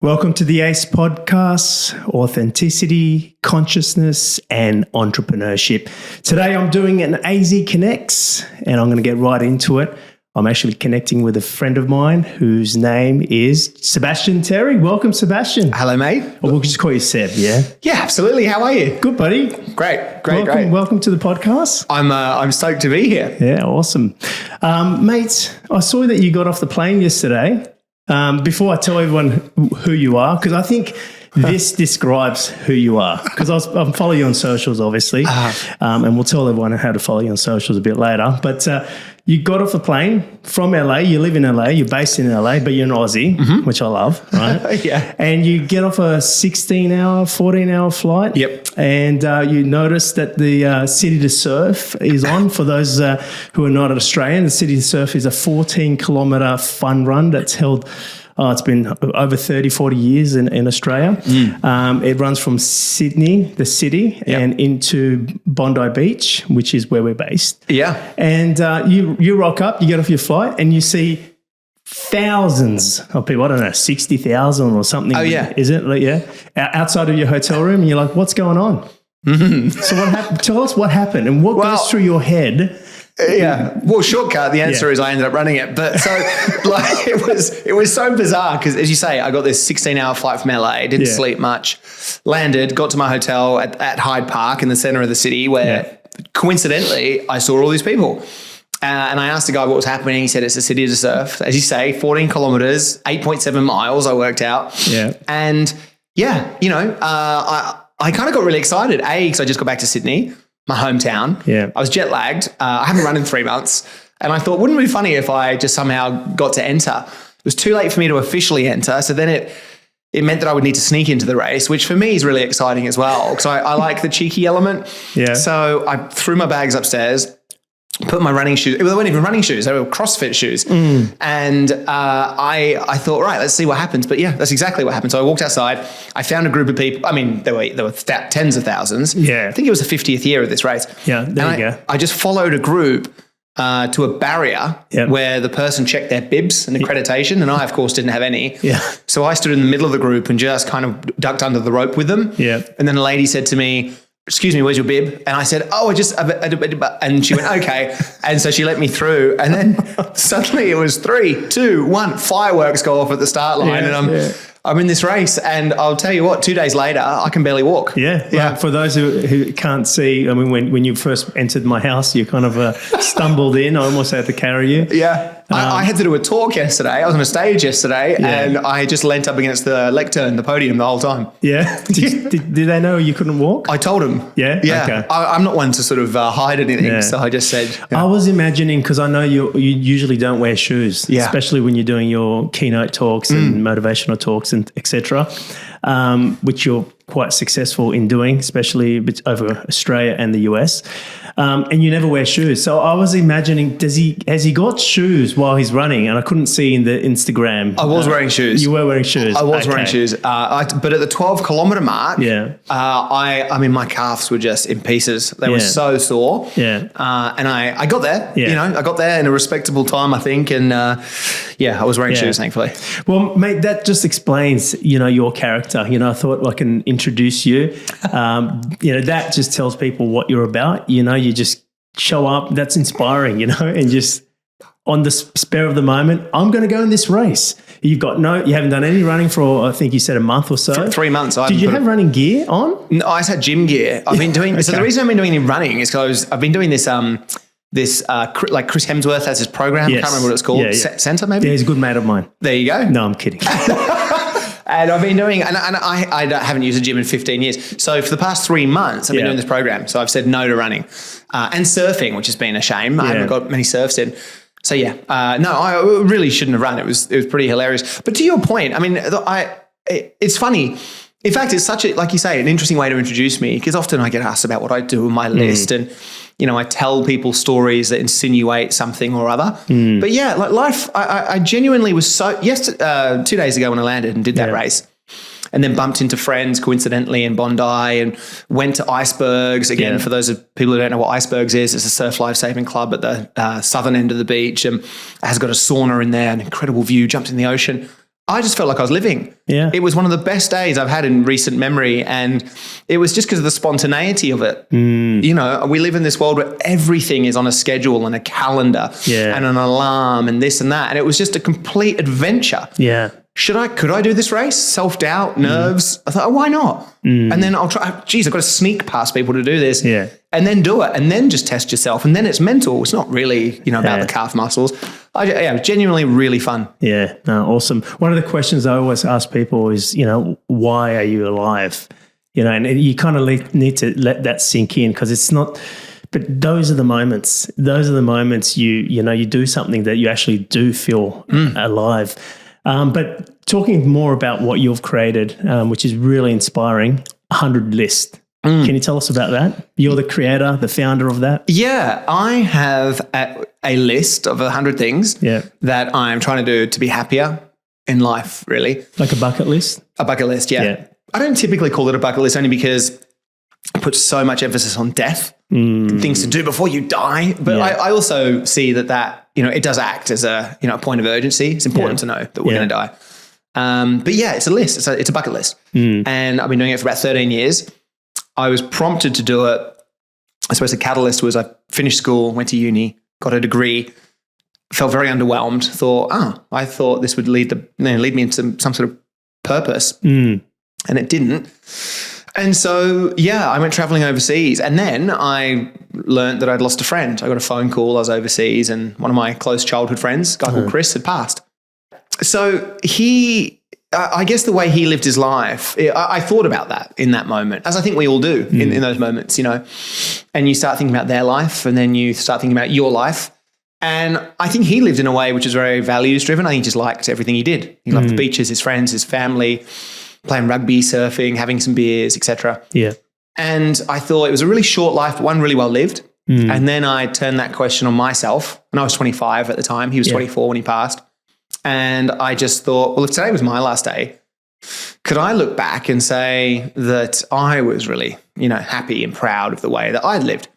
Welcome to the ACE Podcast, Authenticity, Consciousness, and Entrepreneurship. Today I'm doing an AZ Connects, and I'm going to get right into it. I'm actually connecting with a friend of mine whose name is Sebastian Terry. Welcome, Sebastian. Hello, mate. Or we'll just call you Seb, yeah? Yeah, absolutely. How are you? Good, buddy. Great. Welcome to the podcast. I'm stoked to be here. Yeah, awesome. Mate, I saw that you got off the plane yesterday. Before I tell everyone who you are, because I think this describes who you are, because I'm following you on socials, obviously, and we'll tell everyone how to follow you on socials a bit later. But you got off the plane from LA, you live in LA, you're based in LA, but you're an Aussie, which I love, right? Yeah. And you get off a 16-hour, 14-hour flight. Yep. And you notice that the City to Surf is on. For those who are not Australian, the City to Surf is a 14-kilometre fun run that's held. It's been over 30, 40 years in Australia. It runs from Sydney, the city, and into Bondi Beach, which is where we're based. Yeah. And you rock up, you get off your flight, and you see thousands of people. I don't know, 60,000 or something. Oh, yeah. Is it? Like, yeah. Outside of your hotel room, and you're like, what's going on? So what happened? Tell us what happened and what goes through your head. Yeah. Well, shortcut, the answer is I ended up running it. But so like it was so bizarre because, as you say, I got this 16-hour flight from LA, didn't sleep much, landed, got to my hotel at Hyde Park in the center of the city where coincidentally I saw all these people. And I asked the guy what was happening. He said, it's a City to Surf. As you say, 14 kilometers, 8.7 miles, I worked out. Yeah. And yeah, I kind of got really excited. Because I just got back to Sydney, my hometown. Yeah. I was jet lagged. I haven't run in 3 months. And I thought, wouldn't it be funny if I just somehow got to enter? It was too late for me to officially enter. So then it meant that I would need to sneak into the race, which for me is really exciting as well. Because I like the cheeky element. Yeah. So I threw my bags upstairs, put my running shoes. They weren't even running shoes. They were CrossFit shoes. And I thought, right, let's see what happens. But yeah, that's exactly what happened. So I walked outside. I found a group of people. I mean, there were tens of thousands. Yeah. I think it was the 50th year of this race. Yeah, there you go. I just followed a group to a barrier where the person checked their bibs and accreditation. And I, of course, didn't have any. Yeah. So I stood in the middle of the group and just kind of ducked under the rope with them. Yeah. And then a lady said to me, excuse me, where's your bib? And I said, and she went, okay. And so she let me through. And then suddenly it was 3, 2, 1, fireworks go off at the start line. And I'm in this race. And I'll tell you what, 2 days later, I can barely walk. Yeah. Like for those who can't see, I mean, when you first entered my house, you kind of stumbled in. I almost had to carry you. Yeah. I had to do a talk yesterday. I was on a stage yesterday and I just leant up against the lectern, the podium the whole time. Yeah. Did they know you couldn't walk? I told them. Yeah? Yeah. Okay. I'm not one to sort of hide anything. So I just said. I was imagining, because I know you usually don't wear shoes, especially when you're doing your keynote talks and motivational talks and etc., which you're quite successful in doing, especially over Australia and the US. And you never wear shoes. So I was imagining, has he got shoes while he's running? And I couldn't see in the Instagram. I was wearing shoes. You were wearing shoes. I was wearing shoes. But at the 12-kilometer mark, I mean, my calves were just in pieces. They were so sore. Yeah. And I got there. Yeah. I got there in a respectable time, I think. And I was wearing shoes, thankfully. Well, mate, that just explains, your character. I thought I can introduce you. That just tells people what you're about. You just show up. That's inspiring, and just on the spur of the moment, I'm going to go in this race. You haven't done any running for, I think you said a month or so. 3 months. Did you have running gear on? No, I just had gym gear. I've been doing, so the reason I've been doing any running is because I've been doing this, like Chris Hemsworth has his program. I can't remember what it's called. Center maybe? Yeah, he's a good mate of mine. There you go. No, I'm kidding. And I've been doing, and I haven't used a gym in 15 years. So for the past 3 months, I've been doing this program. So I've said no to running and surfing, which has been a shame. I haven't got many surfs in. So I really shouldn't have run. It was pretty hilarious. But to your point, I mean, it's funny. In fact, it's such like you say, an interesting way to introduce me, because often I get asked about what I do on my list, and I tell people stories that insinuate something or other. But yeah, like life, I genuinely was 2 days ago when I landed and did that race, and then bumped into friends coincidentally in Bondi and went to Icebergs. Again, for those of people who don't know what Icebergs is, it's a surf lifesaving club at the southern end of the beach, and it has got a sauna in there, an incredible view, jumped in the ocean. I just felt like I was living. Yeah. It was one of the best days I've had in recent memory. And it was just because of the spontaneity of it. You know, we live in this world where everything is on a schedule and a calendar and an alarm and this and that. And it was just a complete adventure. Yeah. Could I do this race? Self-doubt, nerves. I thought, oh, why not? And then I'll try. Geez, I've got to sneak past people to do this. Yeah. And then do it. And then just test yourself. And then it's mental. It's not really, about the calf muscles. It was genuinely really fun. Yeah. No, awesome. One of the questions I always ask people is, why are you alive? And you kind of need to let that sink in, because it's not. But those are the moments. Those are the moments you do something that you actually do feel alive. But talking more about what you've created, which is really inspiring, 100 List. Can you tell us about that? You're the creator, the founder of that? Yeah, I have a list of 100 things that I'm trying to do to be happier in life, really. Like a bucket list? A bucket list, yeah. I don't typically call it a bucket list only because it puts so much emphasis on death, things to do before you die. But I also see that it does act as a point of urgency. It's important to know that we're going to die. But yeah, it's a list. It's a bucket list. And I've been doing it for about 13 years. I was prompted to do it. I suppose the catalyst was I finished school, went to uni, got a degree, felt very underwhelmed, I thought this would lead me into some sort of purpose. And it didn't. And so, I went traveling overseas, and then I learned that I'd lost a friend. I got a phone call. I was overseas, and one of my close childhood friends, a guy called Chris, had passed. So I guess the way he lived his life, I thought about that in that moment, as I think we all do in those moments, and you start thinking about their life, and then you start thinking about your life. And I think he lived in a way which was very values driven. I think he just liked everything he did. He loved the beaches, his friends, his family, playing rugby, surfing, having some beers, etc. Yeah. And I thought it was a really short life, but one really well lived. And then I turned that question on myself. And I was 25 at the time. He was 24 when he passed. And I just thought, well, if today was my last day, could I look back and say that I was really, happy and proud of the way that I'd lived?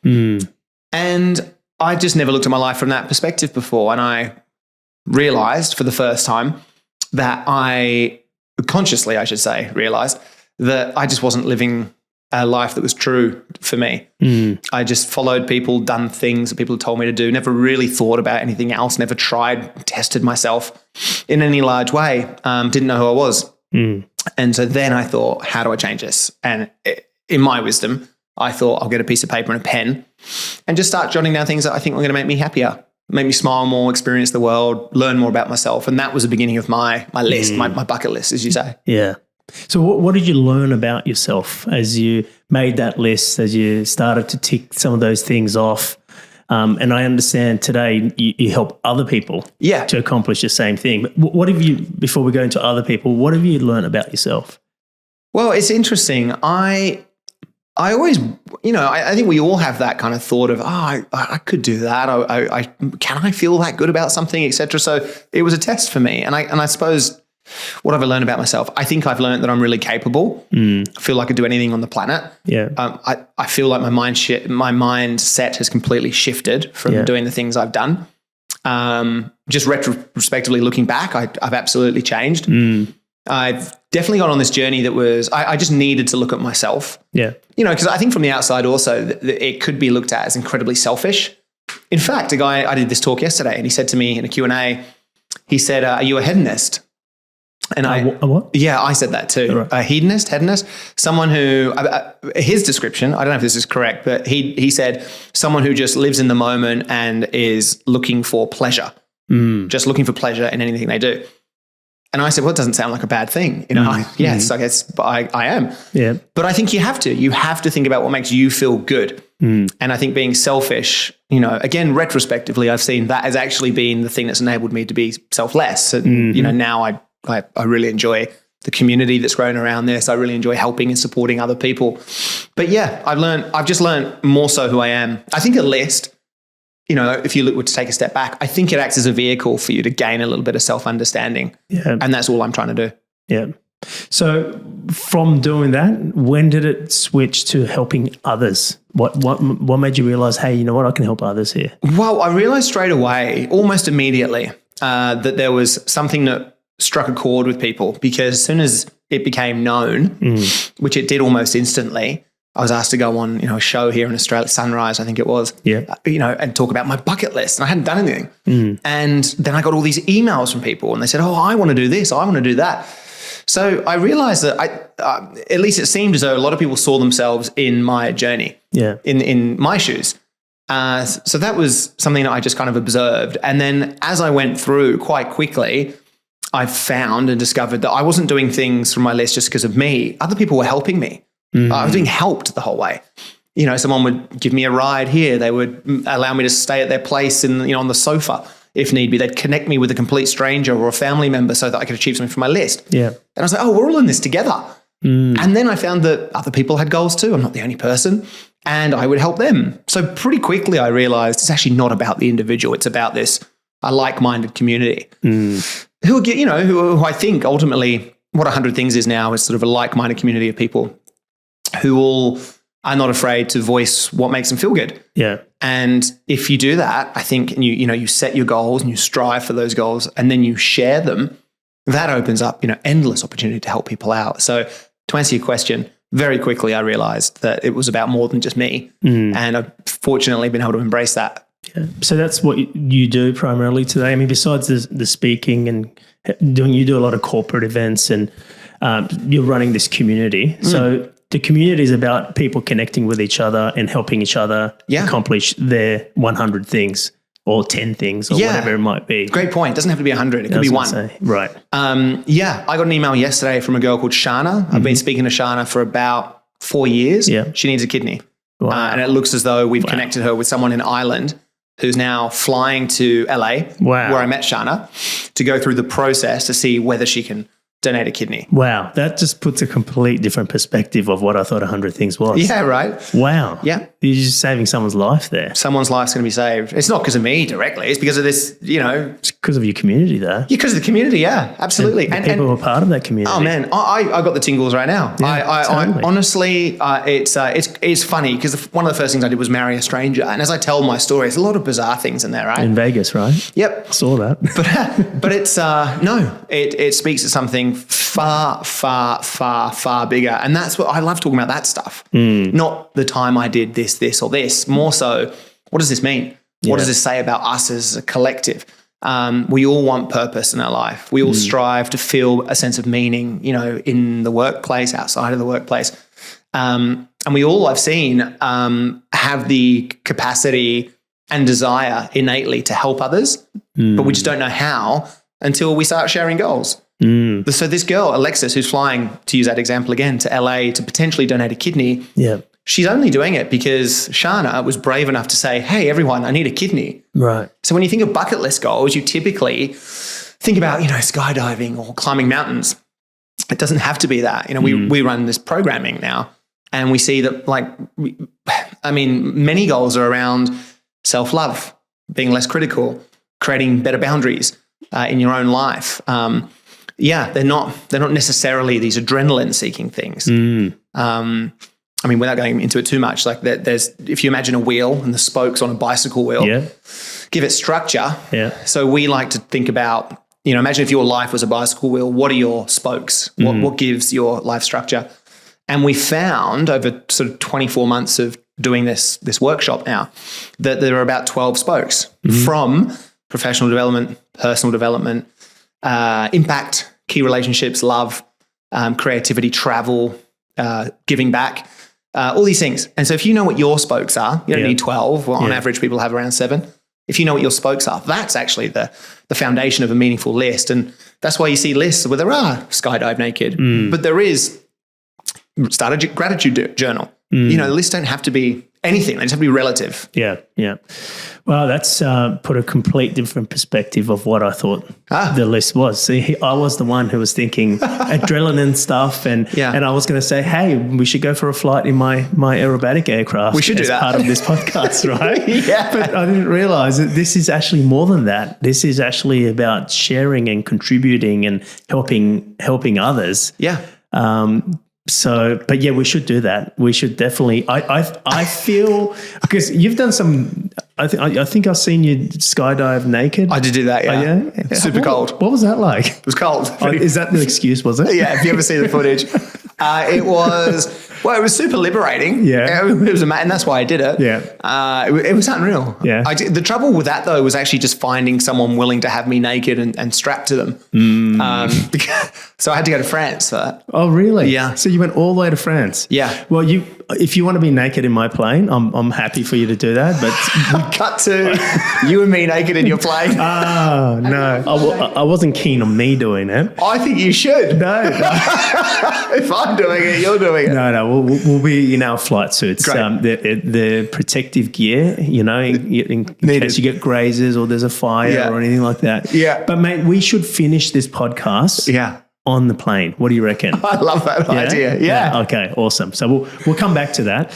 And I just never looked at my life from that perspective before. And I realized for the first time that consciously, I should say, realized that I just wasn't living a life that was true for me. I just followed people, done things that people told me to do, never really thought about anything else, never tried, tested myself in any large way, didn't know who I was. And so then I thought, how do I change this? And in my wisdom, I thought I'll get a piece of paper and a pen and just start jotting down things that I think were going to make me happier, make me smile more, experience the world, learn more about myself. And that was the beginning of my list, my bucket list, as you say. Yeah. So what did you learn about yourself as you made that list, as you started to tick some of those things off? And I understand today you help other people to accomplish the same thing. But what have you, before we go into other people, what have you learned about yourself? Well, it's interesting. I always, I think we all have that kind of thought of, I could do that. Can I feel that good about something, etc. So it was a test for me. And I suppose, what have I learned about myself? I think I've learned that I'm really capable. I feel like I could do anything on the planet. Yeah. I feel like my mindset has completely shifted from doing the things I've done. Just retrospectively looking back, I've absolutely changed. I've definitely gone on this journey that was, I just needed to look at myself. Yeah. Because I think from the outside also, it could be looked at as incredibly selfish. In fact, a guy, I did this talk yesterday, and he said to me in a Q&A, he said, are you a hedonist? And a what? Yeah, I said that too. Right. A hedonist, someone who, his description, I don't know if this is correct, but he said someone who just lives in the moment and is looking for pleasure, just looking for pleasure in anything they do. And I said, well, it doesn't sound like a bad thing. Yes, I guess I am. Yeah. But I think you have to think about what makes you feel good. And I think being selfish, again, retrospectively, I've seen that as actually been the thing that's enabled me to be selfless. And, now I really enjoy the community that's grown around this. I really enjoy helping and supporting other people. But yeah, I've just learned more so who I am. I think a list, if you were to take a step back, I think it acts as a vehicle for you to gain a little bit of self-understanding. Yeah. And that's all I'm trying to do. Yeah. So from doing that, when did it switch to helping others? What made you realize, hey, you know what, I can help others here? Well, I realized straight away, almost immediately, that there was something that struck a chord with people, because as soon as it became known, which it did almost instantly, I was asked to go on, a show here in Australia, Sunrise, I think it was, and talk about my bucket list. And I hadn't done anything. And then I got all these emails from people and they said, oh, I want to do this. I want to do that. So I realized that at least it seemed as though a lot of people saw themselves in my journey, in my shoes. So that was something that I just kind of observed. And then as I went through quite quickly, I found and discovered that I wasn't doing things from my list just because of me. Other people were helping me. I was being helped the whole way. Someone would give me a ride here. They would allow me to stay at their place on the sofa if need be. They'd connect me with a complete stranger or a family member so that I could achieve something from my list. Yeah. And I was like, oh, we're all in this together. And then I found that other people had goals too. I'm not the only person. And I would help them. So pretty quickly I realized it's actually not about the individual. It's about a like-minded community who I think ultimately what 100 Things is now is sort of a like-minded community of people who all are not afraid to voice what makes them feel good. Yeah. And if you do that, I think, and you set your goals and you strive for those goals and then you share them, that opens up, endless opportunity to help people out. So to answer your question, very quickly I realized that it was about more than just me. And I've fortunately been able to embrace that. Yeah. So that's what you do primarily today. I mean, besides the speaking and you do a lot of corporate events and you're running this community. So the community is about people connecting with each other and helping each other accomplish their 100 things or 10 things or whatever it might be. Great point. It doesn't have to be 100. It could be one. Right. I got an email yesterday from a girl called Shana. I've been speaking to Shana for about 4 years. Yeah. She needs a kidney. Wow. And it looks as though we've connected her with someone in Ireland who's now flying to LA, where I met Shana, to go through the process to see whether she can donate a kidney. Wow. That just puts a complete different perspective of what I thought 100 Things was. Yeah, right. Wow. Yeah. You're just saving someone's life there. Someone's life's going to be saved. It's not because of me directly. It's because of this, It's because of your community though. Yeah, because of the community. Yeah, absolutely. And people who are part of that community. Oh man, I got the tingles right now. Yeah, totally. I honestly, it's funny because one of the first things I did was marry a stranger. And as I tell my story, there's a lot of bizarre things in there, right? In Vegas, right? Yep. I saw that. But it's, it speaks to something far, far, far, far bigger. And that's what I love talking about, that stuff. Not the time I did this or this. More so, what does this mean? What does this say about us as a collective? We all want purpose in our life. We all strive to feel a sense of meaning, in the workplace, outside of the workplace. And we all, I've seen, have the capacity and desire innately to help others, but we just don't know how until we start sharing goals. So this girl, Alexis, who's flying, to use that example again, to LA to potentially donate a kidney, she's only doing it because Shana was brave enough to say, hey, everyone, I need a kidney. Right. So when you think of bucket list goals, you typically think about, skydiving or climbing mountains. It doesn't have to be that. We run this programming now and we see that many goals are around self-love, being less critical, creating better boundaries in your own life. They're not necessarily these adrenaline-seeking things. Without going into it too much, if you imagine a wheel and the spokes on a bicycle wheel, give it structure. Yeah. So we like to think about, imagine if your life was a bicycle wheel, what are your spokes? What gives your life structure? And we found over sort of 24 months of doing this workshop now that there are about 12 spokes from professional development, personal development, impact, key relationships, love, creativity, travel, giving back, all these things. And so if you know what your spokes are, you don't need 12. Well, on average, people have around 7. If you know what your spokes are, that's actually the foundation of a meaningful list. And that's why you see lists where there are skydive naked, but there is start a gratitude journal. The lists don't have to be anything. They just have to be relative. Yeah, yeah. Well, that's put a complete different perspective of what I thought the list was. See, I was the one who was thinking adrenaline stuff, and I was going to say, hey, we should go for a flight in my aerobatic aircraft. We should do that as part of this podcast, right? Yeah. But I didn't realize that this is actually more than that. This is actually about sharing and contributing and helping others. Yeah. But yeah, we should do that. We should definitely. I feel because you've done some I think I've seen you skydive naked. I did do that, yeah. Oh, yeah? Super cold. What was that like? It was cold. Is that the excuse, was it? Yeah, if you ever see the footage. It was super liberating. Yeah. It was and that's why I did it. Yeah. It was unreal. Yeah. The trouble with that, though, was actually just finding someone willing to have me naked and strapped to them. So I had to go to France for that. Oh, really? Yeah. So you went all the way to France? Yeah. Well, if you want to be naked in my plane, I'm happy for you to do that. But cut to you and me naked in your plane. Oh, no. I wasn't keen on me doing it. I think you should. No. If I'm doing it, you're doing it. No. We'll be in our flight suits. Great. The protective gear, in case you get grazes or there's a fire or anything like that. Yeah. But, mate, we should finish this podcast. Yeah. On the plane. What do you reckon? I love that idea. Yeah. Okay. Awesome. So we'll come back to that.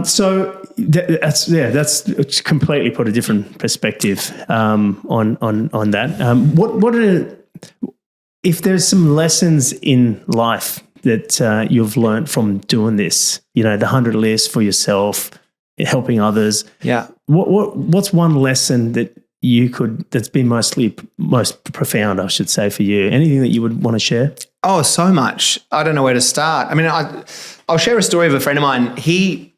So that's completely put a different perspective on that. If there's some lessons in life that you've learned from doing this, the 100 list for yourself, helping others. Yeah. What's one lesson that's been most profound, I should say, for you? Anything that you would want to share? Oh, so much. I don't know where to start. I mean, I'll share a story of a friend of mine. His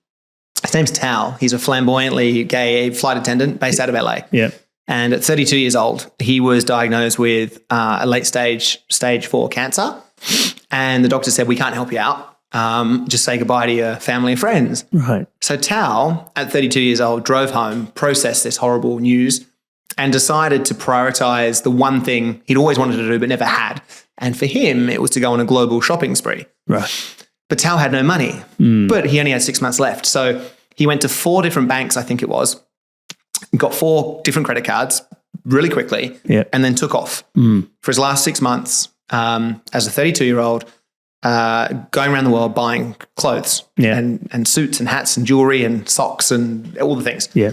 name's Tal. He's a flamboyantly gay flight attendant based out of LA. Yeah. And at 32 years old, he was diagnosed with a late stage 4 cancer. And the doctor said, we can't help you out. Just say goodbye to your family and friends. Right. So Tal, at 32 years old, drove home, processed this horrible news, and decided to prioritize the one thing he'd always wanted to do but never had. And for him, it was to go on a global shopping spree. Right. But Tal had no money, but he only had 6 months left. So he went to 4 different banks, I think it was, got 4 different credit cards really quickly, and then took off for his last 6 months as a 32-year-old, going around the world buying clothes and suits and hats and jewelry and socks and all the things. Yeah.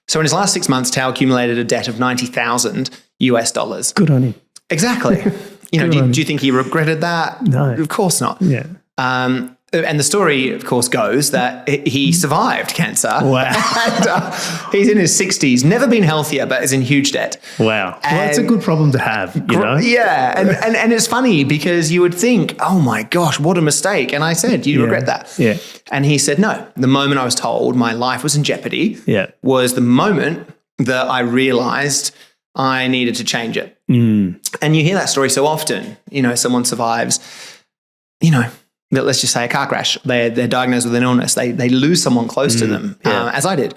So in his last 6 months, Tao accumulated a debt of $90,000 US. Good on him. Exactly. Do you think he regretted that? No. Of course not. Yeah. And the story, of course, goes that he survived cancer. Wow. And, he's in his 60s, never been healthier, but is in huge debt. Wow. Well, that's a good problem to have, Yeah. And it's funny because you would think, oh my gosh, what a mistake. And I said, you regret that? Yeah. And he said, no. The moment I was told my life was in jeopardy was the moment that I realized I needed to change it. And you hear that story so often. Someone survives, let's just say a car crash. They're diagnosed with an illness. They lose someone close to them, as I did.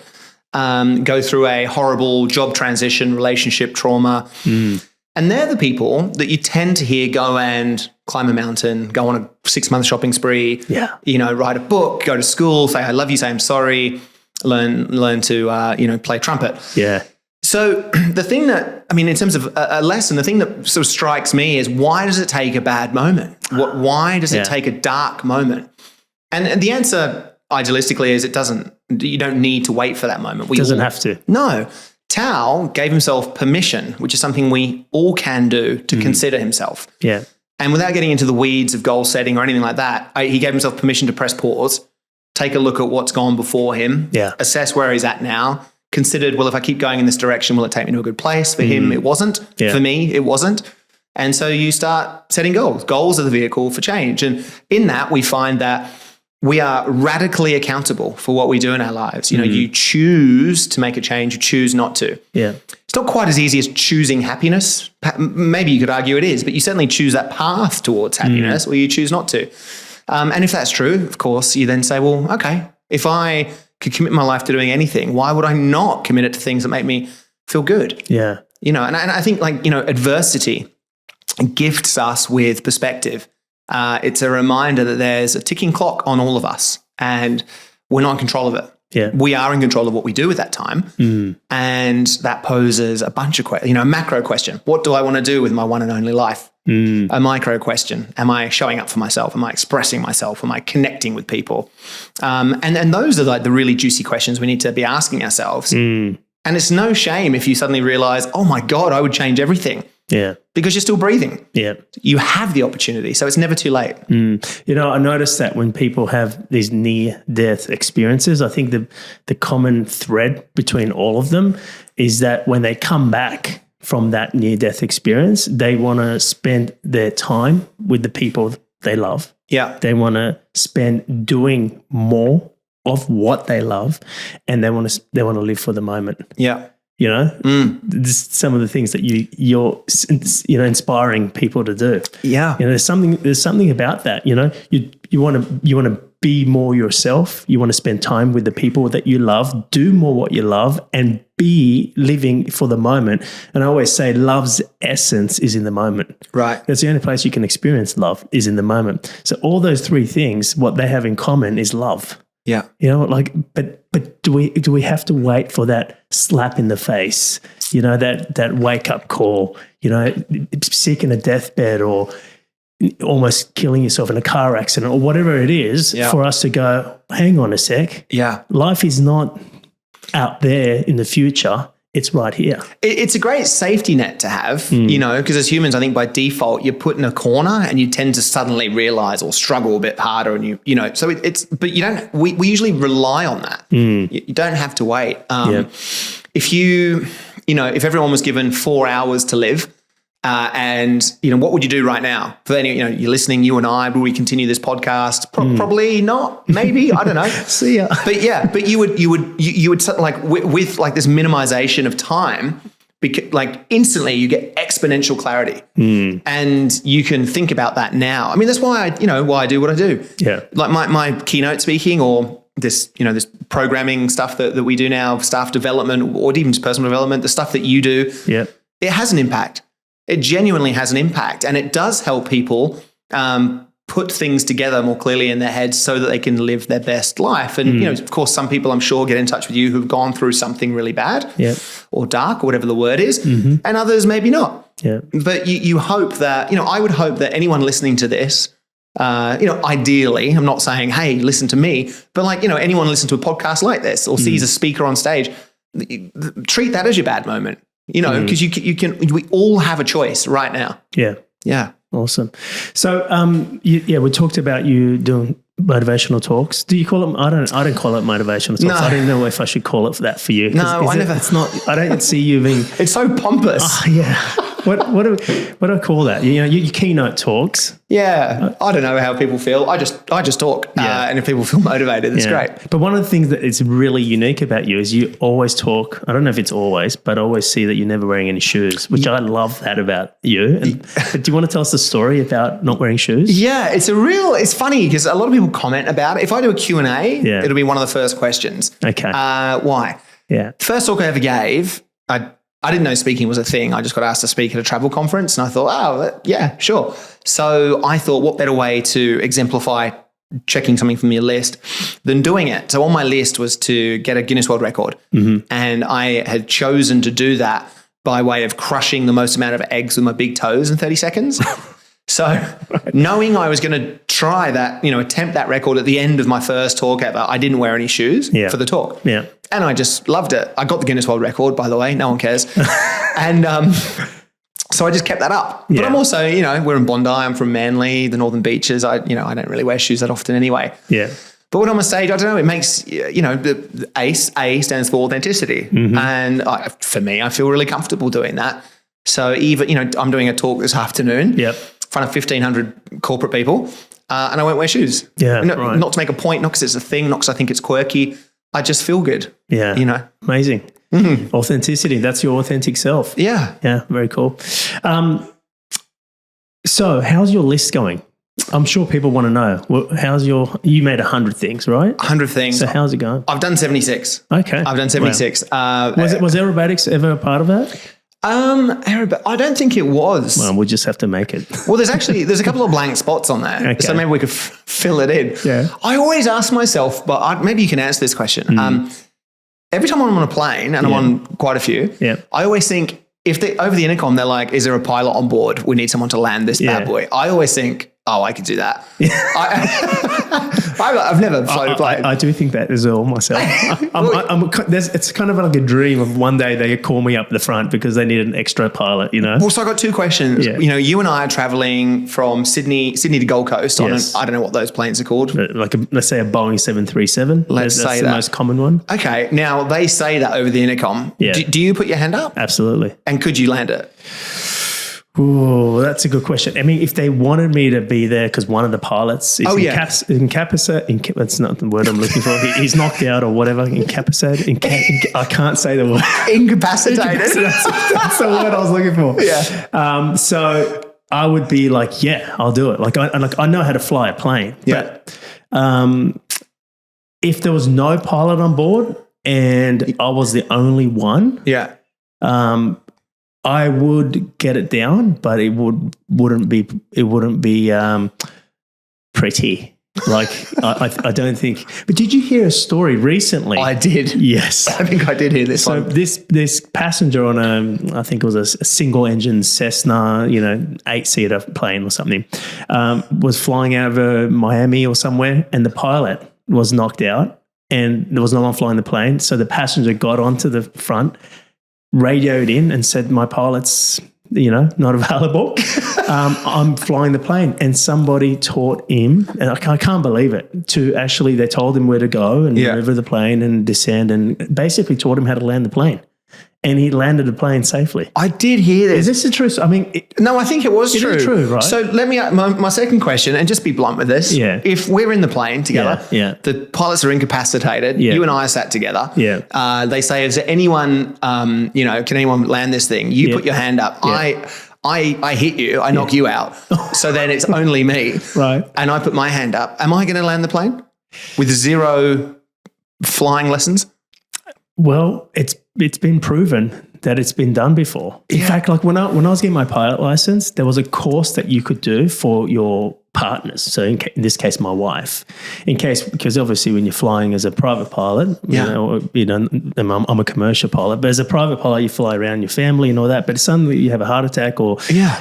Go through a horrible job transition, relationship trauma. And they're the people that you tend to hear go and climb a mountain, go on a 6-month shopping spree, write a book, go to school, say I love you, say I'm sorry, learn to play trumpet. Yeah. So the thing that, in terms of a lesson, the thing that sort of strikes me is, why does it take a bad moment? Why does it take a dark moment? And the answer, idealistically, is you don't need to wait for that moment. Doesn't have to. No. Tao gave himself permission, which is something we all can do, to consider himself. Yeah. And without getting into the weeds of goal setting or anything like that, he gave himself permission to press pause, take a look at what's gone before him, assess where he's at now, considered, well, if I keep going in this direction, will it take me to a good place? For him, it wasn't. Yeah. For me, it wasn't. And so you start setting goals. Goals are the vehicle for change. And in that, we find that we are radically accountable for what we do in our lives. You choose to make a change, you choose not to. Yeah. It's not quite as easy as choosing happiness. Maybe you could argue it is, but you certainly choose that path towards happiness, or you choose not to. And if that's true, of course, you then say, well, okay, if I could commit my life to doing anything, why would I not commit it to things that make me feel good? Yeah. And I think adversity gifts us with perspective. It's a reminder that there's a ticking clock on all of us and we're not in control of it. Yeah. We are in control of what we do with that time. And that poses a bunch of questions, a macro question. What do I want to do with my one and only life? A micro question. Am I showing up for myself? Am I expressing myself? Am I connecting with people? And those are like the really juicy questions we need to be asking ourselves. And it's no shame if you suddenly realize, oh my God, I would change everything Yeah. Because you're still breathing. Yeah. You have the opportunity. So it's never too late. You know, I noticed that when people have these near-death experiences, I think the common thread between all of them is that when they come back from that near-death experience, they want to spend their time with the people they love. Yeah. They want to spend doing more of what they love, and they want to live for the moment. Yeah. You know, this is some of the things that you're inspiring people to do. Yeah. You know, there's something about that. You know, you want to be more yourself. You want to spend time with the people that you love, do more what you love, and be living for the moment. And I always say love's essence is in the moment. Right. That's the only place you can experience love is in the moment. So all those three things, what they have in common is love. Yeah. You know, like, but do we have to wait for that slap in the face? You know, that wake up call, you know, sick in a deathbed or almost killing yourself in a car accident or whatever it is for us to go, hang on a sec. Yeah. Life is not out there in the future. It's right here. It's a great safety net to have, you know, because as humans, I think by default, you're put in a corner and you tend to suddenly realize or struggle a bit harder. And you know, so but you don't, we usually rely on that. You don't have to wait. If if everyone was given 4 hours to live, and, you know, what would you do right now? For any, you know, you're listening, you and I, will we continue this podcast? Probably not, maybe, I don't know. See ya. But yeah, but you would like with like this minimization of time, like instantly you get exponential clarity and you can think about that now. I mean, that's why I do what I do. Yeah. Like my keynote speaking or this programming stuff that we do now, staff development or even just personal development, the stuff that you do, it has an impact. It genuinely has an impact, and it does help people put things together more clearly in their heads so that they can live their best life. And, you know, of course, some people I'm sure get in touch with you who've gone through something really bad or dark or whatever the word is, and others maybe not. Yeah. But you hope that, you know, I would hope that anyone listening to this, you know, ideally, I'm not saying, hey, listen to me, but like, you know, anyone listen to a podcast like this or sees a speaker on stage, treat that as your bad moment. You know, because we all have a choice right now. Yeah. Yeah. Awesome. So, we talked about you doing motivational talks. Do you call them? I don't call it motivational talks. No. I don't know if I should call it that for you. No, I never. It's not. I don't see you being. It's so pompous. Oh, yeah. What do I call that? You know, your keynote talks. Yeah, I don't know how people feel. I just talk, and if people feel motivated, that's great. But one of the things that is really unique about you is you always talk. I don't know if it's always, but I always see that you're never wearing any shoes, which I love that about you. But do you want to tell us the story about not wearing shoes? Yeah, it's funny because a lot of people comment about it. If I do a Q&A, it'll be one of the first questions. Okay. Why? Yeah. The first talk I ever gave, I didn't know speaking was a thing. I just got asked to speak at a travel conference and I thought, yeah, sure. So I thought, what better way to exemplify checking something from your list than doing it? So on my list was to get a Guinness World Record. And I had chosen to do that by way of crushing the most amount of eggs with my big toes in 30 seconds. So knowing I was going to try that, you know, attempt that record at the end of my first talk ever, I didn't wear any shoes for the talk. Yeah. And I just loved it. I got the Guinness World Record, by the way. No one cares. And so I just kept that up. But I'm also, you know, we're in Bondi. I'm from Manly, the Northern Beaches. I don't really wear shoes that often anyway. Yeah. But when I'm on stage, I don't know, it makes, you know, the A stands for authenticity. And for me, I feel really comfortable doing that. So even, you know, I'm doing a talk this afternoon in front of 1,500 corporate people and I won't wear shoes. Yeah, not to make a point, not because it's a thing, not because I think it's quirky. I just feel good. Yeah. You know. Amazing. Authenticity. That's your authentic self. Yeah. Yeah. Very cool. So how's your list going? I'm sure people want to know. You made 100 things, right? 100 things. So how's it going? I've done 76. Okay. I've done 76. Wow. Was aerobatics ever a part of that? I don't think it was. Well, we'll just have to make it. Well, there's a couple of blank spots on there. Okay. So maybe we could fill it in. Yeah. I always ask myself, but maybe you can answer this question. Every time I'm on a plane, and I'm on quite a few, I always think, if they over the intercom, they're like, is there a pilot on board? We need someone to land this bad boy. I always think, oh, I could do that. I've never flown a plane. I do think that as well myself. It's kind of like a dream of one day they call me up the front because they need an extra pilot, you know? Well, so I got two questions. Yeah. You know, you and I are traveling from Sydney to Gold Coast on, Yes. I don't know what those planes are called. Like let's say a Boeing 737. Let's That's say the that. most common one. Okay. Now, they say that over the intercom. Yeah. Do you put your hand up? Absolutely. And could you land it? Oh, that's a good question. I mean, if they wanted me to be there because one of the pilots is that's not the word I'm looking for. He's knocked out or whatever. Incapacitated. I can't say the word. Incapacitated. That's the word I was looking for. Yeah. So I would be like, yeah, I'll do it. Like I know how to fly a plane. Yeah. But if there was no pilot on board and I was the only one, Yeah. I would get it down, but it wouldn't be pretty. Like I don't think. But did you hear a story recently? I did. Yes, I think I did hear this so one. this passenger on I think it was a single engine Cessna, 8-seater plane or something, was flying over Miami or somewhere, and the pilot was knocked out, and there was no one flying the plane. So the passenger got onto the front, radioed in and said, my pilot's, not available. I'm flying the plane. And somebody taught him, and I can't believe it, they told him where to go and maneuver the plane and descend, and basically taught him how to land the plane. And he landed the plane safely. I did hear this. Is this the truth? I mean, no, I think it was true. It is true, right? So let me, my second question, and just be blunt with this. Yeah. If we're in the plane together, the pilots are incapacitated, you and I are sat together. Yeah. They say, is there anyone, can anyone land this thing? You put your hand up. Yeah. I hit you, I knock you out. So then it's only me. Right. And I put my hand up. Am I going to land the plane with 0 flying lessons? Well, it's been proven that it's been done before. In fact, like when I was getting my pilot license, there was a course that you could do for your partners. So in this case, my wife, because obviously when you're flying as a private pilot, I'm a commercial pilot, but as a private pilot, you fly around your family and all that. But suddenly you have a heart attack or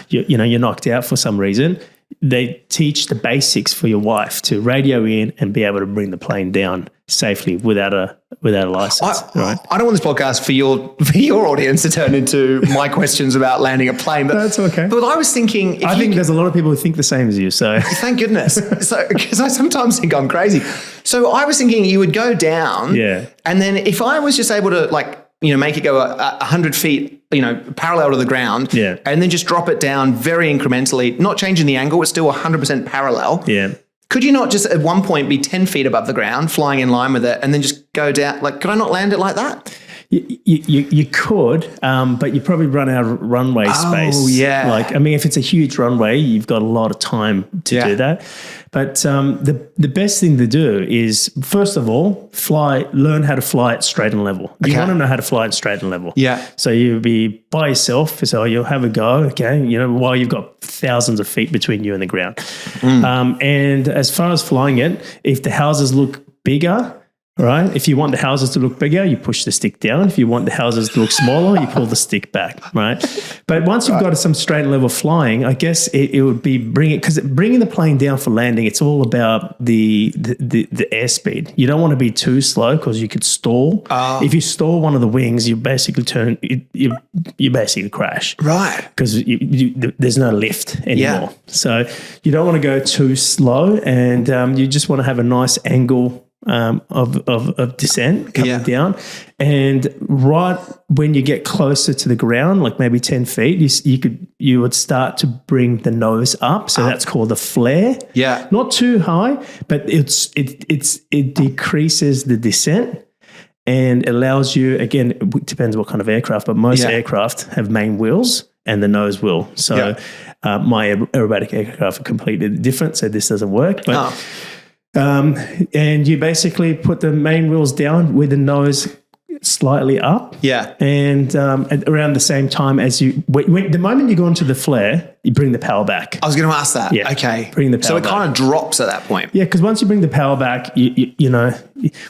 you're knocked out for some reason. They teach the basics for your wife to radio in and be able to bring the plane down safely without a license. Right? I don't want this podcast for your audience to turn into my questions about landing a plane. But that's okay. But I was thinking, I think there's a lot of people who think the same as you. So thank goodness. So because I sometimes think I'm crazy. So I was thinking you would go down, and then if I was just able to make it go 100 feet, parallel to the ground, and then just drop it down very incrementally, not changing the angle, it's still 100% parallel. Yeah. Could you not just at one point be 10 feet above the ground, flying in line with it, and then just go down? Like, could I not land it like that? You could, but you probably run out of runway space. Oh, yeah. If it's a huge runway, you've got a lot of time to do that. But the best thing to do is, first of all, learn how to fly it straight and level. You want to know how to fly it straight and level. Yeah. So you'll be by yourself, so you'll have a go, while you've got thousands of feet between you and the ground. And as far as flying it, if the houses look bigger, right? If you want the houses to look bigger, you push the stick down. If you want the houses to look smaller, you pull the stick back, right? But once you've got some straight and level flying, I guess it would be bringing the plane down for landing. It's all about the airspeed. You don't want to be too slow because you could stall. If you stall one of the wings, you basically you basically crash, right? Because there's no lift anymore. So you don't want to go too slow, and you just want to have a nice angle of descent coming down, and right when you get closer to the ground, like maybe 10 feet, you would start to bring the nose up. So that's called a flare. Yeah, not too high, but it decreases the descent and allows you. Again, it depends what kind of aircraft, but most aircraft have main wheels and the nose wheel. So my aerobatic aircraft are completely different. So this doesn't work, but. And you basically put the main wheels down with the nose slightly up. Yeah. And at around the same time as the moment you go into the flare, you bring the power back. I was going to ask that. Yeah. Okay. Bring the power back. So it kind of drops at that point. Yeah, because once you bring the power back,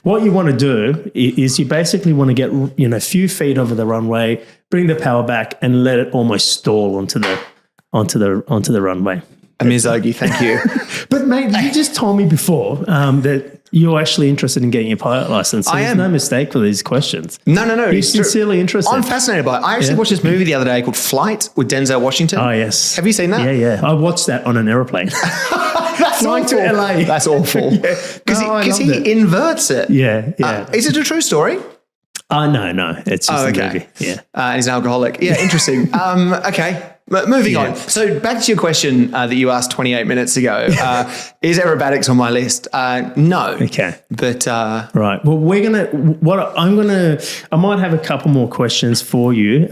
what you want to do is you basically want to get, a few feet over the runway, bring the power back and let it almost stall onto the runway. Amir Zogi, thank you. But mate, you just told me before that you're actually interested in getting your pilot license. So there's no mistake for these questions. No. You're sincerely interested. I'm fascinated by it. I actually watched this movie the other day called Flight with Denzel Washington. Oh, yes. Have you seen that? Yeah. I watched that on an aeroplane. That's Flying awful. to LA. That's awful. Because he inverts it. Yeah. Is it a true story? No. It's just a movie. Yeah. And he's an alcoholic. Yeah, interesting. Okay. Moving on. So back to your question that you asked 28 minutes ago. Is aerobatics on my list? No. Okay. But right. Well, I might have a couple more questions for you.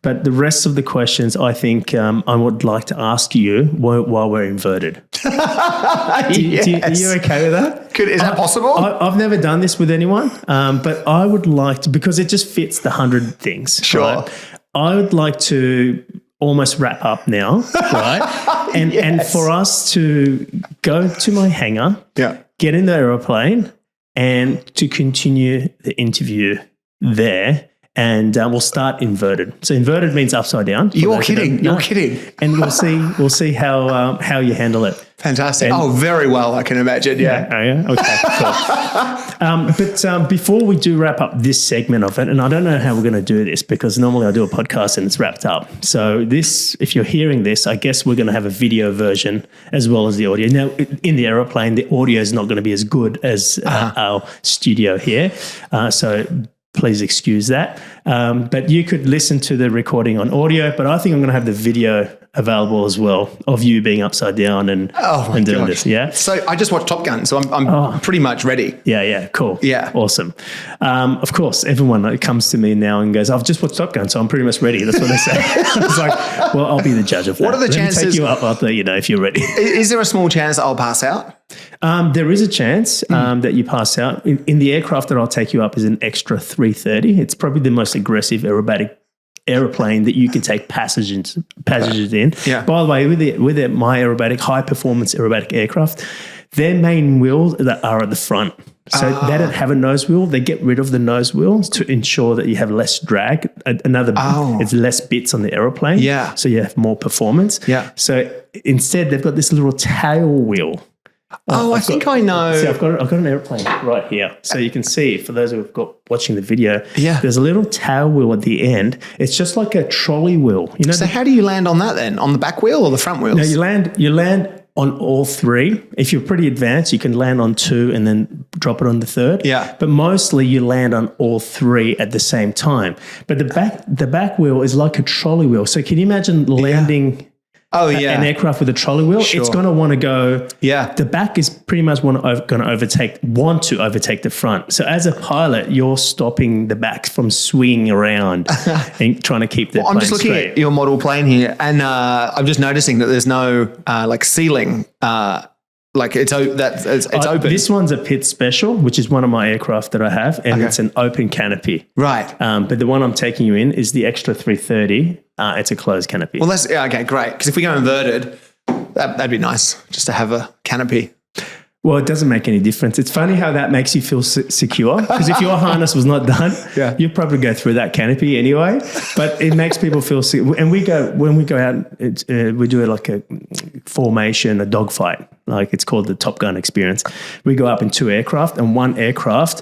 But the rest of the questions, I think I would like to ask you while we're inverted. Are you okay with that? Is that possible? I've never done this with anyone, but I would like to, because it just fits the 100 things. Sure. Right? I would like to almost wrap up now, right? And for us to go to my hangar, get in the aeroplane, and to continue the interview there. And we'll start inverted. So inverted means upside down. You're kidding. You're kidding. And we'll see how you handle it. Fantastic. Very well, I can imagine. Yeah. Oh, yeah? Okay, cool. But before we do wrap up this segment of it, and I don't know how we're going to do this because normally I do a podcast and it's wrapped up. So this, if you're hearing this, I guess we're going to have a video version as well as the audio. Now, in the aeroplane, the audio is not going to be as good as our studio here. So please excuse that. But you could listen to the recording on audio, but I think I'm going to have the video available as well of you being upside down and doing this. Yeah. So I just watched Top Gun, so I'm pretty much ready. Yeah. Cool. Yeah. Awesome. Of course, everyone that comes to me now and goes, I've just watched Top Gun, so I'm pretty much ready. That's what they say. I was like, well, I'll be the judge of that. What are the chances? Take you up, I'll let you know if you're ready. Is there a small chance that I'll pass out? There is a chance that you pass out. In the aircraft that I'll take you up is an extra 330. It's probably the most aggressive aerobatic airplane that you can take passengers in. Yeah. By the way, with my aerobatic, high performance aerobatic aircraft, their main wheels that are at the front. So they don't have a nose wheel. They get rid of the nose wheels to ensure that you have less drag. It's less bits on the aeroplane. Yeah. So you have more performance. Yeah. So instead, they've got this little tail wheel. I think I know. See, I've got an airplane right here. So you can see, for those who have got watching the video, there's a little tail wheel at the end. It's just like a trolley wheel. So how do you land on that then? On the back wheel or the front wheels? No, you land on all three. If you're pretty advanced, you can land on two and then drop it on the third. Yeah. But mostly you land on all three at the same time. But the back wheel is like a trolley wheel. So can you imagine landing an aircraft with a trolley wheel? Sure. It's going to want to go. Yeah. The back is pretty much going to overtake the front. So as a pilot, you're stopping the back from swinging around and trying to keep the plane I'm just looking straight. at your model plane here, and I'm just noticing that there's no ceiling. It's open. This one's a Pitt Special, which is one of my aircraft that I have, and it's an open canopy. Right. But the one I'm taking you in is the extra 330. It's a closed canopy. Well, that's okay, great. Because if we go inverted, that'd be nice just to have a canopy. Well, it doesn't make any difference. It's funny how that makes you feel secure, because if your harness was not done, you'd probably go through that canopy anyway. But it makes people feel secure. And when we go out, we do like a formation, a dogfight. Like it's called the Top Gun experience. We go up in two aircraft, and one aircraft,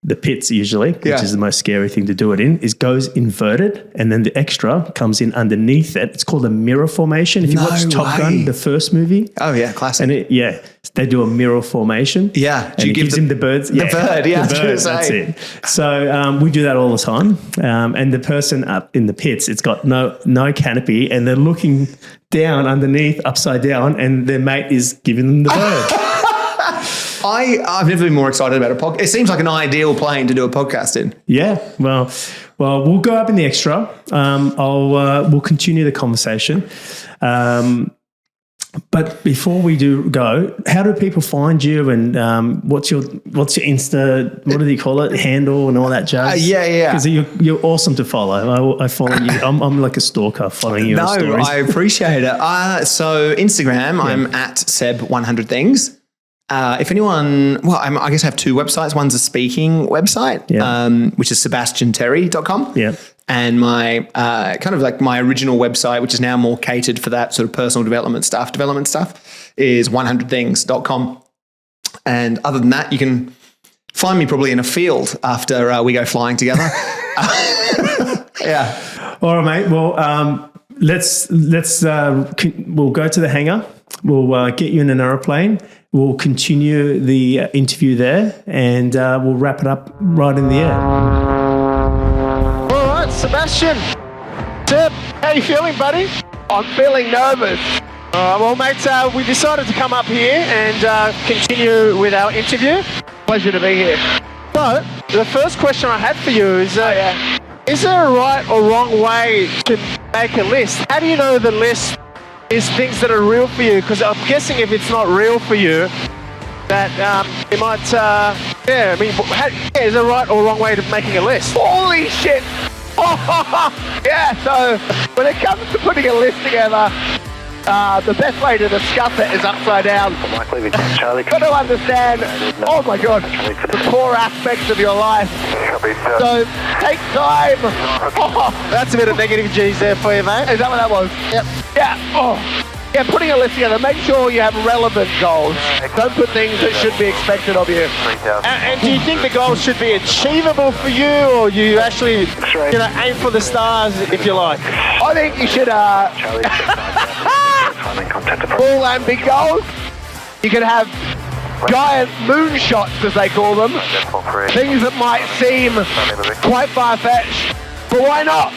the pits usually, which is the most scary thing to do it in, goes inverted, and then the extra comes in underneath it. It's called a mirror formation. If you watch Top Gun, the first movie. Oh yeah, classic. And they do a mirror formation. Yeah. And it gives him the birds. The bird, yeah. The bird, that's it. So we do that all the time. And the person up in the pits, it's got no canopy, and they're looking down underneath, upside down, and their mate is giving them the bird. I've never been more excited about a podcast. It seems like an ideal plane to do a podcast in. Yeah. Well, we'll go up in the extra. We'll continue the conversation. But before we do go, how do people find you, and what's your Insta? What do they call it? Handle and all that jazz. Yeah. Because you're awesome to follow. I follow you. I'm like a stalker following you. No, on stories. I appreciate it. So Instagram, I'm at Seb100things. If anyone, I guess I have two websites. One's a speaking website, which is sebastianterry.com. Yeah. And my kind of like my original website, which is now more catered for that sort of personal development stuff, is 100things.com. And other than that, you can find me probably in a field after we go flying together. Yeah. All right, mate. Well, we'll go to the hangar. We'll get you in an aeroplane. We'll continue the interview there, and we'll wrap it up right in the air. All right, Sebastian. Seb, how you feeling, buddy? I'm feeling nervous. Well, mate, we decided to come up here and continue with our interview. Pleasure to be here. But the first question I had for you is, is there a right or wrong way to make a list? How do you know the list is things that are real for you? Because I'm guessing if it's not real for you, that it might, is there a right or wrong way to making a list? Holy shit! Yeah, so when it comes to putting a list together, the best way to discuss it is upside down. Got to understand, oh my God, the core aspects of your life. So take time. That's a bit of negative G's there for you, mate. Is that what that was? Yep. Yeah, putting a list together, make sure you have relevant goals. Don't put things that should be expected of you. And do you think the goals should be achievable for you, or you actually aim for the stars, if you like? I think you should small and big goals. You can have giant moonshots, as they call them. Things that might seem quite far-fetched, but why not?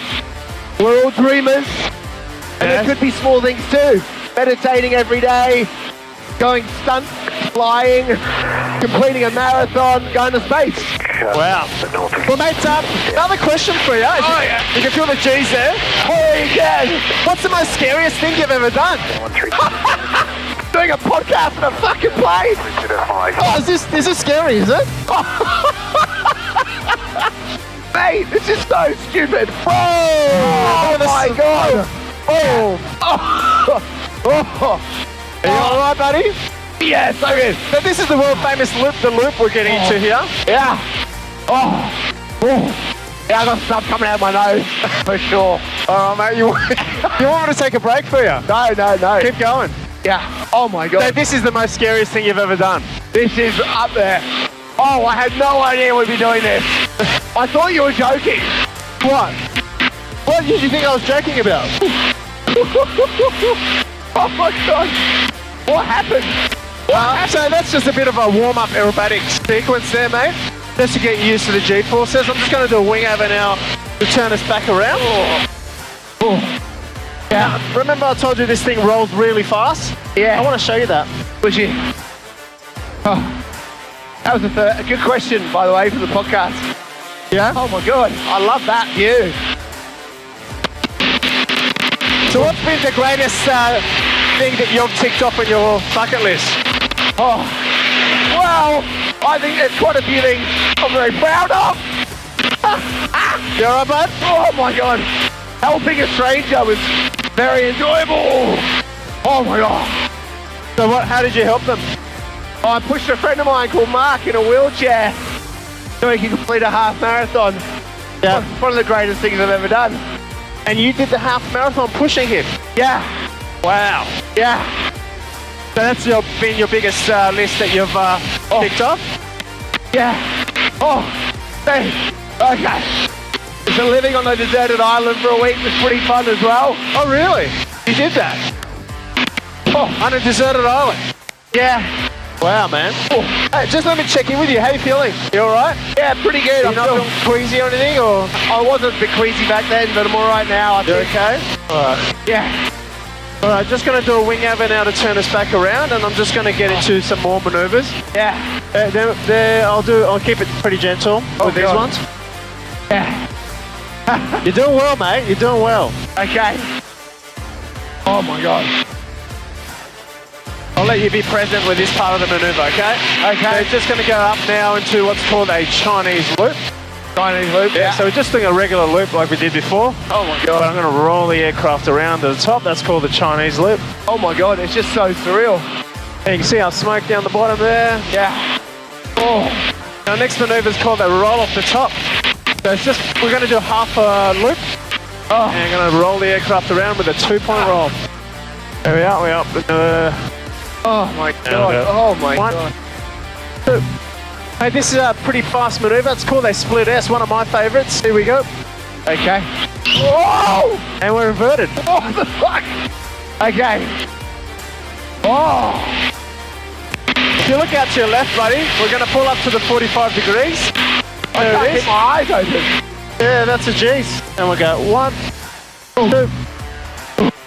We're all dreamers, and it could be small things too. Meditating every day, going stunts, flying, completing a marathon, going to space. Wow. Well, mate, another question for you. You can feel the G's there. Oh, you can. What's the most scariest thing you've ever done? Doing a podcast in a fucking plane. Oh, is this scary, is it? Mate, this is so stupid. Oh my God. Are you all right, buddy? Yeah, so good. So this is the world famous loop, the loop we're getting into here. Yeah. Yeah, I got stuff coming out of my nose, for sure. All right, mate, you want me to take a break for you? No. Keep going. Yeah. Oh my God. So this is the most scariest thing you've ever done. This is up there. Oh, I had no idea we'd be doing this. I thought you were joking. What? What did you think I was joking about? Oh my God. What happened? So that's just a bit of a warm-up aerobatic sequence there, mate. Just to get used to the G-forces. I'm just going to do a wing over now to turn us back around. Yeah. Now, remember I told you this thing rolls really fast? Yeah. I want to show you that. Was you? That was a good question, by the way, for the podcast. Yeah? Oh my God, I love that view. So what's been the greatest thing that you've ticked off on your bucket list? Oh, well, I think there's quite a few things I'm very proud of. You all right, bud? Oh my God, helping a stranger was very enjoyable. Oh my God. So how did you help them? I pushed a friend of mine called Mark in a wheelchair so he could complete a half marathon. Yeah. It's one of the greatest things I've ever done. And you did the half marathon pushing him? Yeah. Wow. Yeah. So that's been your biggest list that you've picked up? Yeah. Oh, hey. Okay. So living on a deserted island for a week was pretty fun as well. Oh, really? You did that? Oh, on a deserted island? Yeah. Wow, man. Oh. Hey, just let me check in with you. How you feeling? You all right? Yeah, pretty good. You're not feeling queasy or anything, or? I wasn't a bit queasy back then, but I'm all right now. You're okay? All right. Yeah. All right, just going to do a wing over now to turn us back around, and I'm just going to get into some more maneuvers. Yeah. I'll keep it pretty gentle with these ones. Yeah. You're doing well, mate. You're doing well. Okay. Oh my God. I'll let you be present with this part of the maneuver, okay? Okay. So it's just going to go up now into what's called a Chinese loop. Chinese loop, Yeah, so we're just doing a regular loop like we did before. Oh my God. But I'm going to roll the aircraft around to the top. That's called the Chinese loop. Oh my God, it's just so surreal. And you can see our smoke down the bottom there. Yeah. Oh. Our next maneuver is called a roll off the top. So it's just, we're going to do half a loop. And going to roll the aircraft around with a 2-point roll. There we are, we're up. Oh my God, oh my God. 2. Hey, this is a pretty fast maneuver. It's called a split S, one of my favorites. Here we go. Okay. Whoa! And we're inverted. Oh, the fuck! Okay. Oh! If you look out to your left, buddy, we're going to pull up to the 45 degrees. There it is. Keep my eyes open. Yeah, that's a G's. And we'll go 1, 2.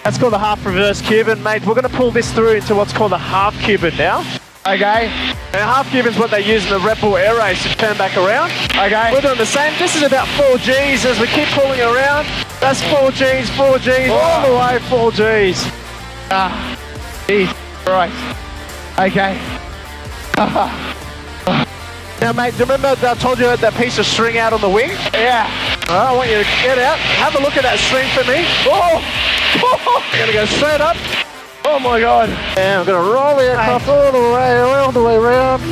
That's called the half reverse Cuban, mate. We're going to pull this through into what's called a half Cuban now. Okay. And a half Cuban's what they use in the Red Bull Air Race to turn back around. Okay. We're doing the same. This is about 4 G's as we keep pulling around. That's 4 G's, 4 G's, all the way 4 G's. Geez. Right. Okay. Now, mate, do you remember I told you that piece of string out on the wing? Yeah. I want you to get out. Have a look at that string for me. Oh! I'm going to go straight up. Oh, my God. And I'm going to roll the aircraft all the way around.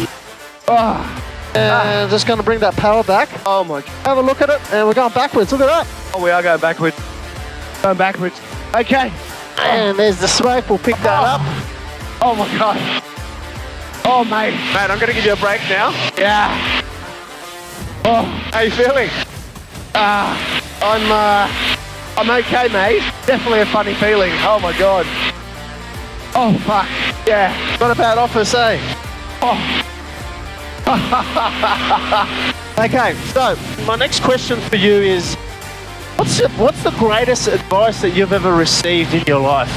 And just going to bring that power back. Oh, my God. Have a look at it. And we're going backwards. Look at that. Oh, we are going backwards. Going backwards. Okay. And there's the smoke. We'll pick that up. Oh, my God. Oh, mate. Mate, I'm going to give you a break now. Yeah. Oh, how you feeling? I'm okay, mate. Definitely a funny feeling. Oh, my God. Oh, fuck. Yeah. Not a bad office, eh? Oh. Okay, so my next question for you is, what's the greatest advice that you've ever received in your life?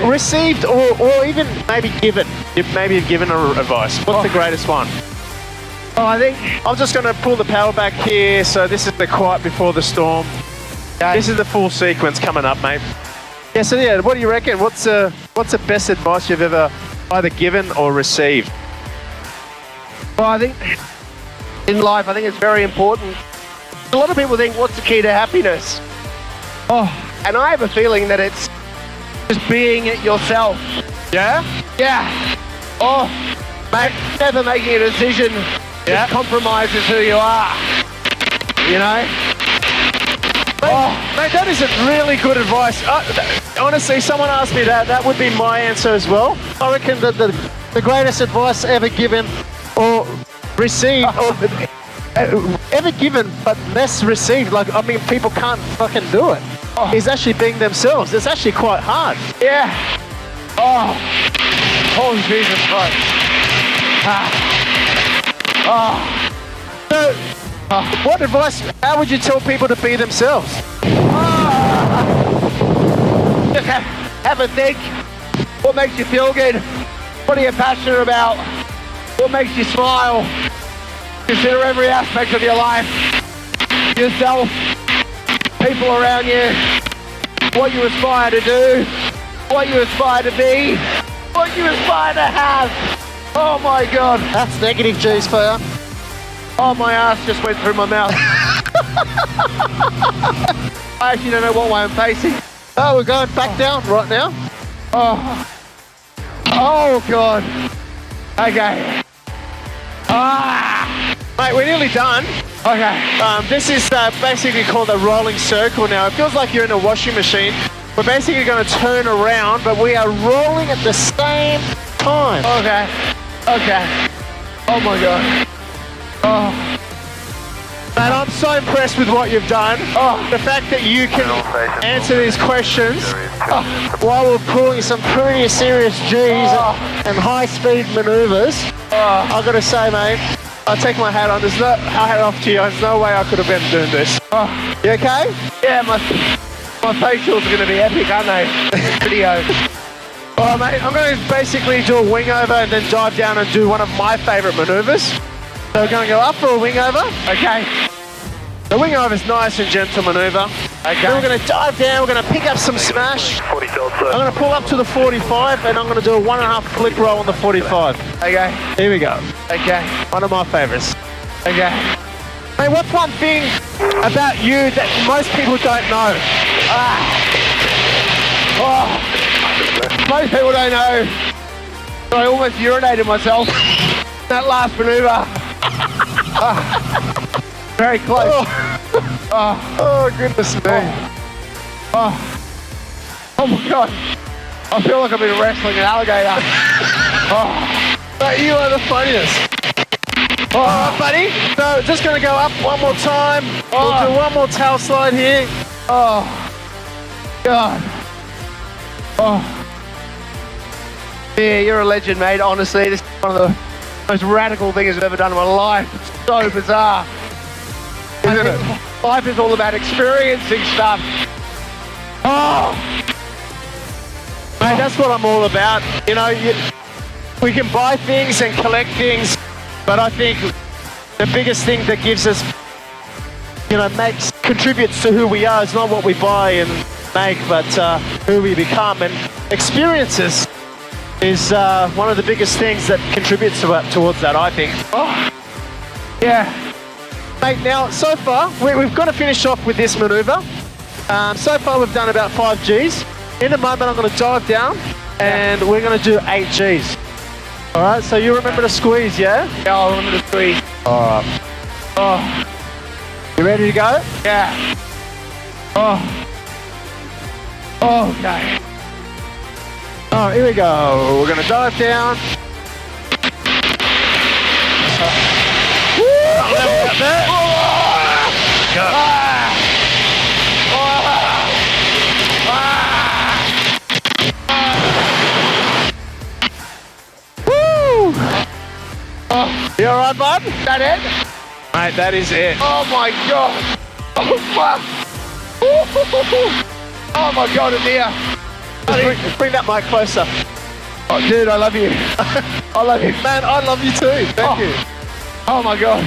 Received or even maybe given. Maybe you've given advice. What's the greatest one? Oh, I think I'm just going to pull the power back here. So this is the quiet before the storm. Okay. This is the full sequence coming up, mate. Yeah, so yeah, what do you reckon? What's the best advice you've ever either given or received? Well, I think in life, I think it's very important. A lot of people think, what's the key to happiness? Oh, and I have a feeling that it's just being it yourself. Yeah? Yeah. Oh, mate, never making a decision that compromises who you are. You know? Mate, that is a really good advice. Honestly, someone asked me that. That would be my answer as well. I reckon that the greatest advice ever given or received, or ever given but less received, like, I mean, people can't fucking do it, is actually being themselves. It's actually quite hard. Yeah. Oh. Oh, Jesus Christ. So, what advice, how would you tell people to be themselves? Just have a think. What makes you feel good? What are you passionate about? What makes you smile? Consider every aspect of your life. Yourself, people around you, what you aspire to do, what you aspire to be, what you aspire to have. Oh my God. That's negative G's for you. Oh, my ass just went through my mouth. I actually don't know what way I'm facing. Oh, we're going back down right now. Oh God. Okay. Mate, we're nearly done. Okay. This is basically called a rolling circle now. It feels like you're in a washing machine. We're basically going to turn around, but we are rolling at the same time. Okay. Okay. Oh my God. Oh. Man, I'm so impressed with what you've done. Oh, the fact that you can answer these questions while we're pulling some pretty serious G's and high-speed maneuvers. I've got to say, mate, I take my hat on. There's no hat off to you. There's no way I could have been doing this. You okay? Yeah, my facials are going to be epic, aren't they? Video. All right, mate. I'm going to basically do a wing over and then dive down and do one of my favourite maneuvers. So we're going to go up for a wing over. Okay. The wing over is nice and gentle manoeuvre. Okay. Then we're going to dive down. We're going to pick up some smash. I'm going to pull up to the 45 and I'm going to do a 1.5 flip roll on the 45. Okay. Here we go. Okay. One of my favourites. Okay. Hey, what's one thing about you that most people don't know? Most people don't know. I almost urinated myself. That last manoeuvre. Very close. Oh goodness me. Oh my God. I feel like I've been wrestling an alligator. But you are the funniest. All right, buddy. So just going to go up one more time. We'll do one more tail slide here. Oh, God. Yeah, you're a legend, mate. Honestly, this is one of the most radical things I've ever done in my life. It's so bizarre. Isn't it? Life is all about experiencing stuff. Mate, that's what I'm all about. You know, we can buy things and collect things, but I think the biggest thing that gives us, contributes to who we are is not what we buy and make, but who we become. And experiences is one of the biggest things that contributes towards that, I think. Yeah. Mate, now, so far, we've got to finish off with this maneuver. So far, we've done about 5 Gs. In a moment, I'm going to dive down, and we're going to do 8 Gs. All right, so you remember to squeeze, yeah? Yeah, I'll remember to squeeze. All right. You ready to go? Yeah. Okay. All right, here we go. We're going to dive down. You all right, bud? That it? Mate, that is it. Oh my God. Oh fuck. Oh my God, Amir. Just bring that mic closer. Oh, dude, I love you. I love you. Man, I love you too. Thank you. Oh my God.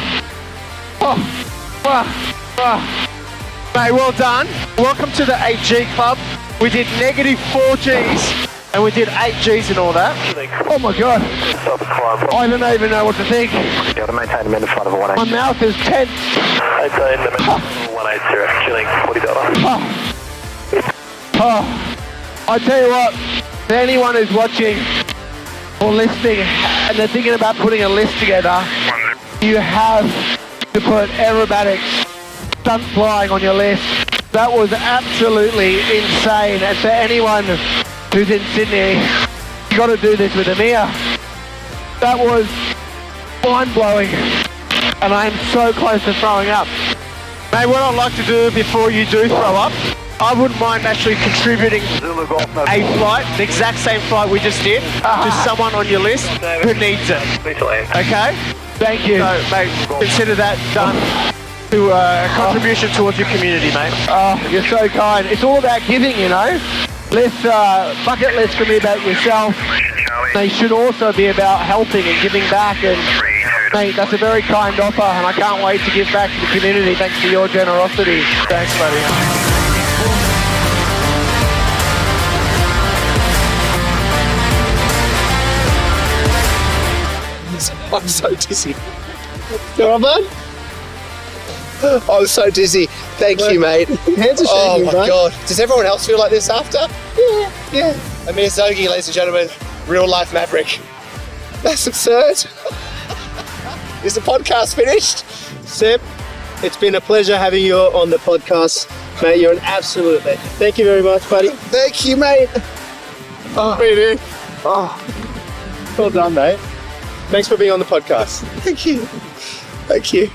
Mate, well done. Welcome to the 8G Club. We did -4 Gs and we did 8 Gs and all that. Oh my God. I don't even know what to think. My mouth is tense. I tell you what, to anyone who's watching or listening and they're thinking about putting a list together, you have to put aerobatics, stunt flying on your list. That was absolutely insane. And for anyone who's in Sydney, you got to do this with Amir. That was mind-blowing, and I am so close to throwing up. Mate, what I'd like to do before you do throw up, I wouldn't mind actually contributing a flight, the exact same flight we just did, to someone on your list who needs it. Okay? Thank you. So, mate, consider that done to a contribution towards your community, mate. Oh, you're so kind. It's all about giving, you know. Bucket lists can be about yourself. They should also be about helping and giving back. And mate, that's a very kind offer, and I can't wait to give back to the community thanks to your generosity. Thanks, buddy. I'm so dizzy. You all right, bud? I'm so dizzy. Thank you, mate. Hands are shaking, oh my bud. God. Does everyone else feel like this after? Yeah. Amir Zogi, ladies and gentlemen, real life maverick. That's absurd. Is the podcast finished? Seb, it's been a pleasure having you on the podcast. Mate, you're an absolute legend. Thank you very much, buddy. Thank you, mate. Oh, really? Oh, well done, mate. Thanks for being on the podcast. Thank you. Thank you.